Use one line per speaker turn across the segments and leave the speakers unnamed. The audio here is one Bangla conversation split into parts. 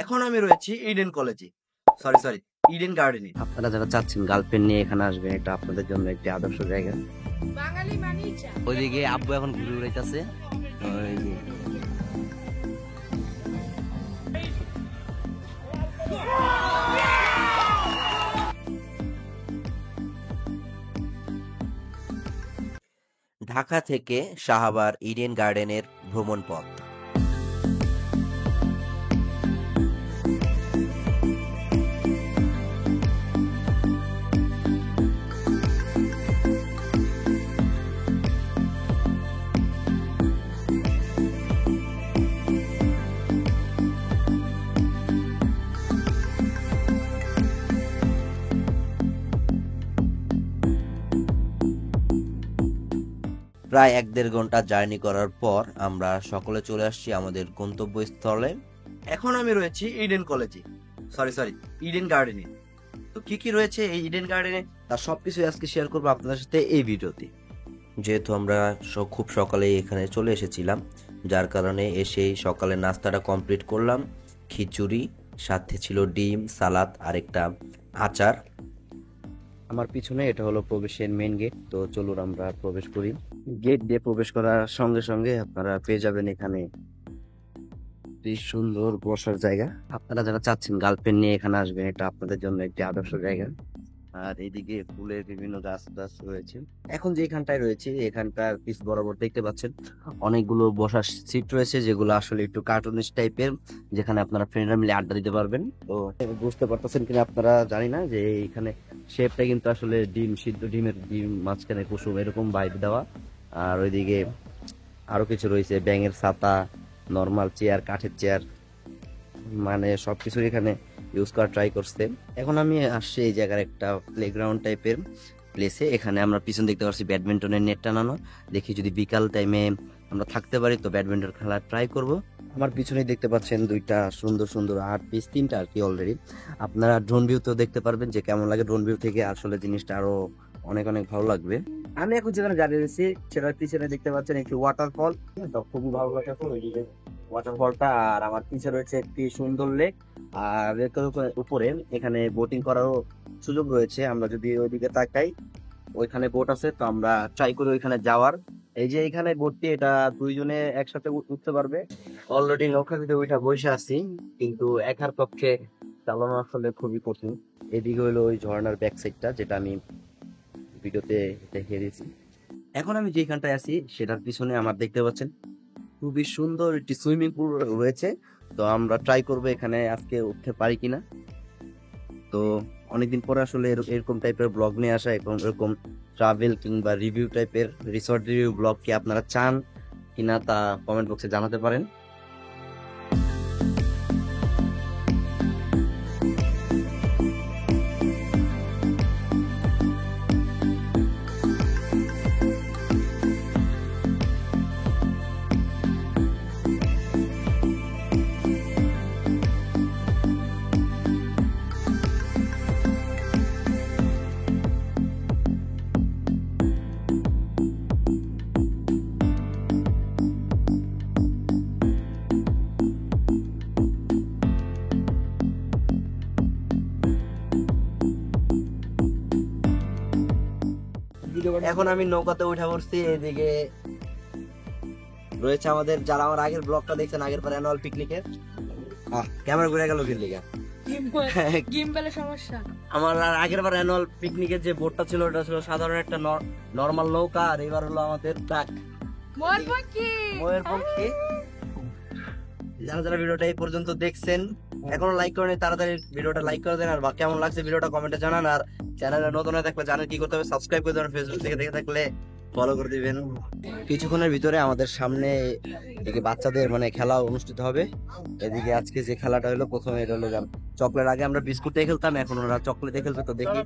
এখন আমি রয়েছি ইডেন কলেজে, সরি ইডেন গার্ডেনে।
আপনারা যারা চাচ্ছেন গার্লফ্রেন্ড নিয়ে এখানে আসবেন, এটা আপনাদের জন্য একটি আদর্শ জায়গা। ওইদিকে আব্বু এখন ঘুরে বেড়াইতেছে। ঢাকা থেকে শাহবাগ ইডেন গার্ডেনের ভ্রমণ পথ। প্রায় 1-1.5 ঘন্টা জার্নি করার পর আমরা সকলে চলে আসছি আমাদের গন্তব্যস্থলে।
এখন আমি রয়েছি ইডেন কলেজে, সরি ইডেন গার্ডেনে। তো কি রয়েছে এই ইডেন গার্ডেনে
তার সবকিছু আজকে শেয়ার করবো আপনাদের সাথে এই ভিডিওতে। যেহেতু আমরা খুব সকালে এখানে চলে এসেছিলাম, যার কারণে এসেই সকালের নাস্তাটা কমপ্লিট করলাম। খিচুড়ি, সাথে ছিল ডিম, সালাদ আর একটা আচার। আমার পিছনে এটা হলো প্রবেশের মেইন গেট। তো চলুন আমরা প্রবেশ করি। গেট দিয়ে প্রবেশ করার সঙ্গে সঙ্গে আপনারা পেয়ে যাবেন এখানে বেশ সুন্দর বসার জায়গা। আপনারা যারা চাচ্ছেন গার্লফ্রেন্ড নিয়ে এখানে আসবেন, এটা আপনাদের জন্য একটি আদর্শ জায়গা। আর এইদিকে ফুলের বিভিন্ন গাছ টাছ রয়েছে। এখন যে এখানটায় রয়েছে, এখানটার পিছ বরাবর দেখতে পাচ্ছেন অনেকগুলো বসার সিট রয়েছে, যেগুলো আসলে একটু কার্টুনিস্ট টাইপের, যেখানে আপনারা ফ্রেন্ডরা মিলে আড্ডা দিতে পারবেন। তো বুঝতে পারতেছেন কিনা আপনারা জানি না, যে এখানে শেপটা কিন্তু আসলে ডিম, সিদ্ধ ডিমের ডিম মাঝখানে কুসুম এরকম বাইর দেওয়া। আর ওইদিকে আরো কিছু রয়েছে, ব্যাঙের ছাতা, নর্মাল চেয়ার, কাঠের চেয়ার, মানে সবকিছু এখানে ইউজ করা ট্রাই করছে। এখন আমি আসছি এই জায়গার একটা প্লেগ্রাউন্ড টাইপের প্লেসে। এখানে আমরা পিছন দেখতে পাচ্ছি ব্যাডমিন্টনের নেট টানানো। দেখি যদি বিকাল টাইমে আমরা থাকতে পারি তো ব্যাডমিন্টন খেলা ট্রাই করব। আমার পিছনে দেখতে পাচ্ছেন দুইটা সুন্দর সুন্দর আর্ট পিস, তিনটা আর কি অলরেডি। আপনারা ড্রোন ভিউতেও দেখতে পারবেন যে কেমন লাগে। ড্রোন ভিউ থেকে আসলে জিনিসটা আরো অনেক অনেক ভালো লাগবে। আমি এখন যেখানে দাঁড়িয়ে রয়েছি সেটার পিছনে দেখতে পাচ্ছেন একটি ওয়াটারফল, খুবই ভালো ওয়াটারফল, ওইদিকে ওয়াটারফলটা। আর আমার পিছনে রয়েছে একটি সুন্দর লেক। আর লেকের উপরে এখানে বোটিং করারও সুযোগ রয়েছে। আমরা যদি ওইদিকে তাকাই, ওইখানে বোট আছে, তো আমরা ট্রাই করি ওইখানে যাওয়ার। এই যে এখানে বোটটি, এটা দুইজনে একসাথে উঠতে পারবে। অলরেডি নৌকাতে ওইটা বসে আছি, কিন্তু একার পক্ষে চালানো আসলে খুবই কঠিন। এদিকে হলো ওই ঝর্ণার ব্যাক সাইডটা, যেটা আমি ভিডিওতে দেখে দিয়েছি। এখন আমি যেখানটায় আছি সেটার পিছনে আমার দেখতে পাচ্ছেন খুবই সুন্দর একটি সুইমিং পুল রয়েছে। তো আমরা ট্রাই করবো এখানে আজকে উঠতে পারি কিনা। তো অনেকদিন পরে আসলে এরকম টাইপের ব্লগ নিয়ে আসা, এরকম ট্রাভেল কিংবা রিভিউ টাইপের রিসর্ট রিভিউ ব্লগ কি আপনারা চান কিনা তা কমেন্ট বক্সে জানাতে পারেন। এখন আমি নৌকাতে উঠে পড়ছি। এদিকে রয়েছে আমাদের, যারা আমার আগের ব্লগটা দেখছেন, আগের পর অ্যানুয়াল পিকনিকের। ক্যামেরা ঘুরে গেল কির লিগা,
গিম্বলের সমস্যা।
আমার আগের বার অ্যানুয়াল পিকনিকের যে বোটটা ছিল, ওটা ছিল সাধারণ একটা নরমাল নৌকা। আর এবার হলো আমাদের ময়ূরপঙ্খী। যারা যারা ভিডিওটা এই পর্যন্ত দেখছেন, এখনো লাইক করেন, তাড়াতাড়ি ভিডিওটা লাইক করে দেন। আর কেমন লাগছে ভিডিওটা কমেন্টে জানান। আর চ্যানেলে নতুন হয়ে থাকলে জানেন কি করতে হবে, সাবস্ক্রাইব করে দেবেন। ফেসবুক থেকে দেখে থাকলে ফলো করে দিবেন। কিছুক্ষণের ভিতরে আমাদের সামনে এদিকে বাচ্চাদের মানে খেলা অনুষ্ঠিত হবে। এদিকে আজকে যে খেলাটা হলো, প্রথমে এটা হলো চকলেট। আগে আমরা বিস্কুট দিয়ে খেলতাম, এখন ওরা চকলেটে খেলবে। তো দেখি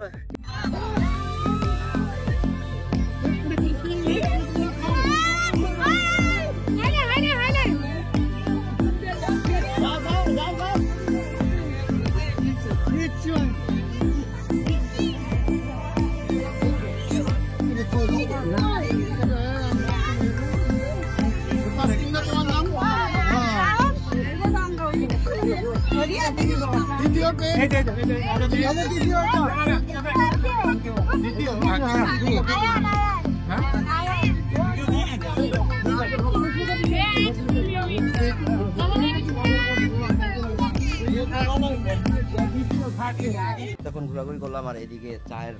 তখন ঘোরাঘুরি করলাম আর এদিকে চায়ের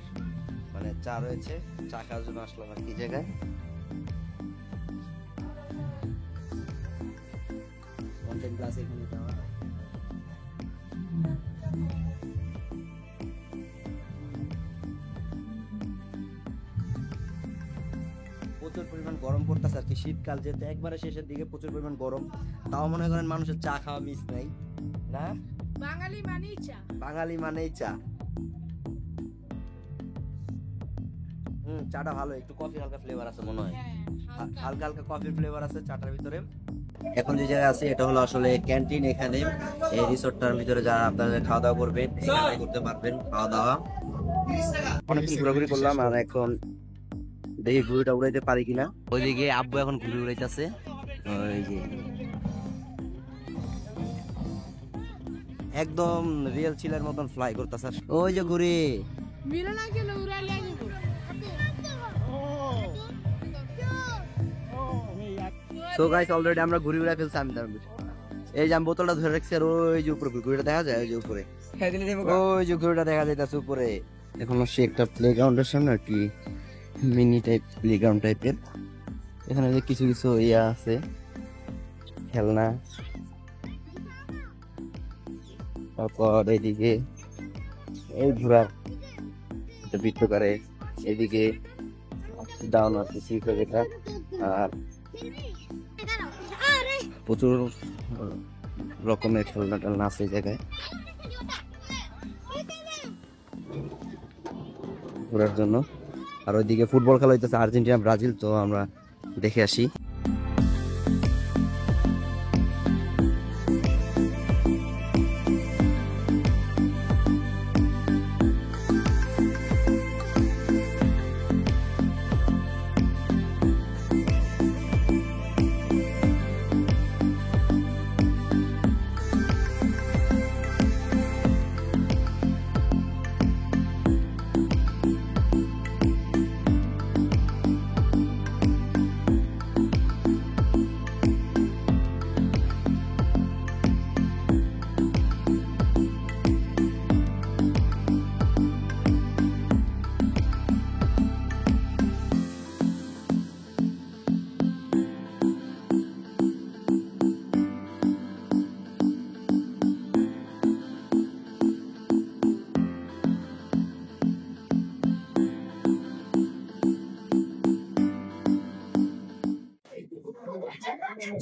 মানে চা রয়েছে, চা খাওয়ার জন্য আসলাম আর কি জায়গায়। কন্টেন্ট ক্লাস এখানে দেওয়া। প্রচুর পরিমাণ গরম পড়তেছে আর কি, শীতকাল যেতে একবারে শেষের দিকে প্রচুর পরিমাণ গরম, তাও মনে করেন মানুষের চা খাওয়া মিস নাই না।
বাঙালি মানেই চা।
বাঙালি মানেই চা। চাটা ভালো, একটু কফি হালকা ফ্লেভার আছে মনে হয়, হালকা হালকা কফির ফ্লেভার আছে চাটার ভিতরে। এখন যে জায়গায় আছি এটা হলো আসলে ক্যান্টিন। এখানে এই রিসোর্টটার ভিতরে যারা আপনারা খাওয়া দাওয়া করবেন এখানে করতে পারবেন খাওয়া দাওয়া। অনেকক্ষণ ঘোরাঘুরি করলাম আর এখন দেখি ঘুড়িটা উড়াইতে পারি কিনা। ওইদিকে আব্বু এখন ঘুড়ি উড়াইতেছে, ওই যে একদম রিয়েল চিলের মতন ফ্লাই করতেছে। ওই যে ঘুড়ি
মিলে না গেলে উড়াইলে আনিব।
সো গাইস অলরেডি আমরা ঘুড়ি উড়াই ফেলছি। আমি এই যে আমি বোতলটা ধরে রাখছি আর ওই যে উপরে ঘুড়িটা দেখা যায়, ওই যে উপরে ওই যে ঘুড়িটা দেখা যাইতেছে উপরে। এখন আসছি একটা প্লে গ্রাউন্ডের সামনে আর কি, মিনি টাইপ প্লে গ্রাউন্ড টাইপের। এখানে যে কিছু কিছু ইয়া আছে খেলনা, তারপর এইদিকে এই ঘোড়া বৃত্ত করে, এদিকে ডাউন আছে সিট যেটা, আর প্রচুর রকমের খেলনা টেলনা আছে এই জায়গায় ঘোরার জন্য। আর ওইদিকে ফুটবল খেলা হইতেছে আর্জেন্টিনা ব্রাজিল, তো আমরা দেখে আসি।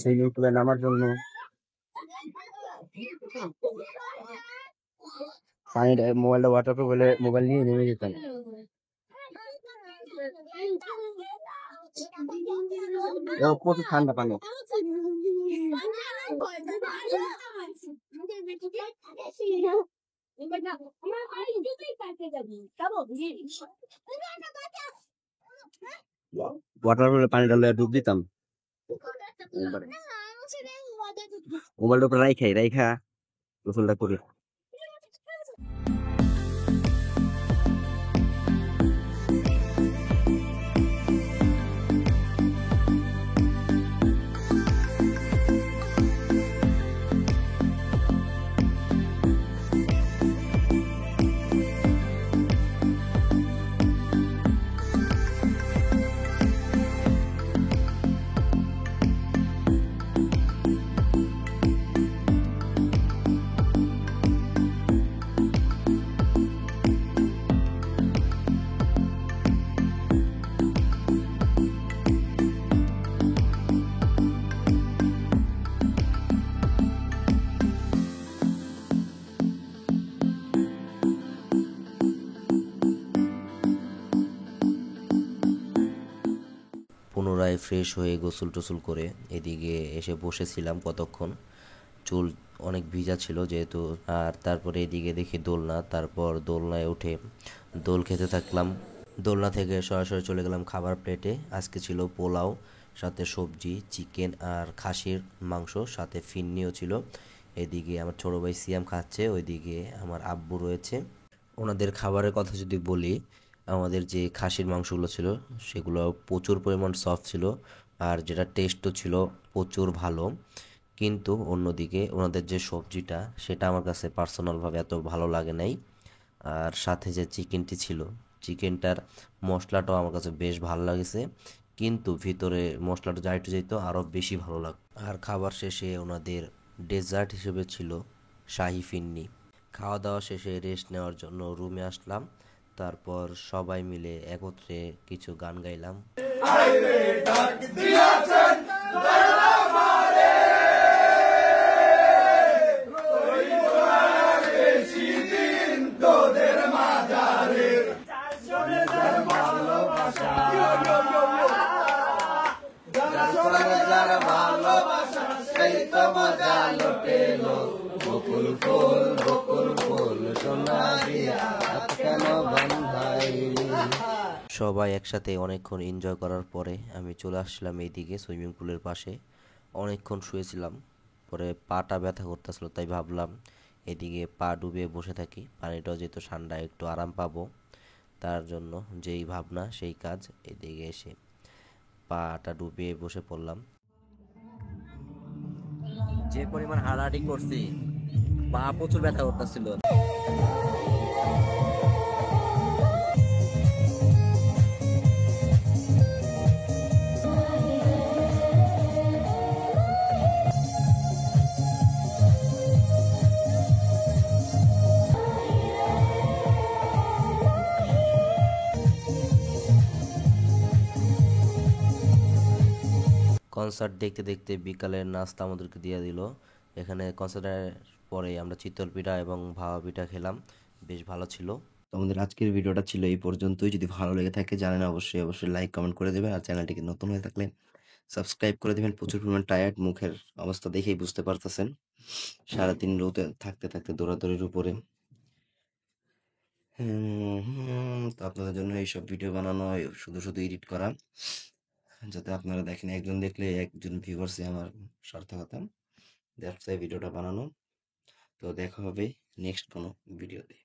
সেই ইউটিউবে নামার জন্য পানিটা মোবাইলটা ওয়াটারপ্রুফ হলে মোবাইল নিয়ে নেমে যেতাম। প্রচুর ঠান্ডা পানি। ওয়াটারপ্রুফে পানিটা ডুব দিতাম। মোবাইলটা উপরে রাইখা গোসলটা করি। পুনরায় ফ্রেশ হয়ে গোসল টোসল করে এদিকে এসে বসেছিলাম কতক্ষণ, চুল অনেক ভিজা ছিল যেহেতু। আর তারপরে এদিকে দেখি দোলনা, তারপর দোলনায় উঠে দোল খেতে থাকলাম। দোলনা থেকে সরাসরি চলে গেলাম খাবার প্লেটে। আজকে ছিল পোলাও, সাথে সবজি, চিকেন আর খাসির মাংস, সাথে ফিন্নিও ছিল। এদিকে আমার ছোট ভাই সিয়াম খাচ্ছে, ওইদিকে আমার আব্বু রয়েছে। ওনাদের খাবারের কথা যদি বলি, আমাদের যে খাসির মাংসগুলো ছিল সেগুলো প্রচুর পরিমাণ সফট ছিল, আর যেটা টেস্টও ছিল প্রচুর ভালো। কিন্তু অন্যদিকে ওনাদের যে সবজিটা সেটা আমার কাছে পার্সোনালভাবে এত ভালো লাগে নাই। আর সাথে যে চিকেনটি ছিল, চিকেনটার মশলাটাও আমার কাছে বেশ ভালো লাগেছে, কিন্তু ভিতরে মশলাটা যা একটু যেত আরও বেশি ভালো লাগতো। আর খাবার শেষে ওনাদের ডেজার্ট হিসেবে ছিল শাহি ফিন্নি। খাওয়া দাওয়া শেষে রেস্ট নেওয়ার জন্য রুমে আসলাম, তারপর সবাই মিলে একত্রে কিছু গান গাইলাম। সবাই একসাথে অনেকক্ষণ এনজয় করার পরে আমি চলে আসলাম এইদিকে সুইমিং পুলের পাশে। অনেকক্ষণ শুয়েছিলাম, পরে পাটা ব্যথা করতেছিল, তাই ভাবলাম এদিকে পা ডুবিয়ে বসে থাকি, পানিটাও যেহেতু ঠান্ডা একটু আরাম পাবো, তার জন্য যেই ভাবনা সেই কাজ। এদিকে এসে পাটা ডুবিয়ে বসে পড়লাম।
যে পরিমাণ হাঁটাহাঁটি করছি, পা প্রচুর ব্যথা করতেছিল।
কনসার্ট দেখতে দেখতে বিকালের নাস্তা আমাদেরকে দিয়ে দিল। এখানে কনসার্টের পরে আমরা চিতল পিঠা এবং ভাপা পিঠা খেলাম, বেশ ভালো ছিল। তো আমাদের আজকের ভিডিওটা ছিল এই পর্যন্তই। যদি ভালো লেগে থাকে জানেন অবশ্যই অবশ্যই লাইক কমেন্ট করে দেবেন, আর চ্যানেলটিকে নতুন হয়ে থাকলে সাবস্ক্রাইব করে দেবেন। প্রচুর পরিমাণ টায়ার্ড, মুখের অবস্থা দেখেই বুঝতে পারতেছেন, সারাদিন রোদে থাকতে থাকতে দৌড়াদৌড়ির উপরে। তো আপনাদের জন্য এইসব ভিডিও বানানো হয়, শুধু শুধু এডিট করা, যাতে আপনারা দেখেন। একজন দেখলে একজন ভিউয়ার্সই আমার সার্থকতা। দ্যাটস ওয়াই ভিডিওটা বানানো। তো দেখা হবে নেক্সট কোনো ভিডিওতে।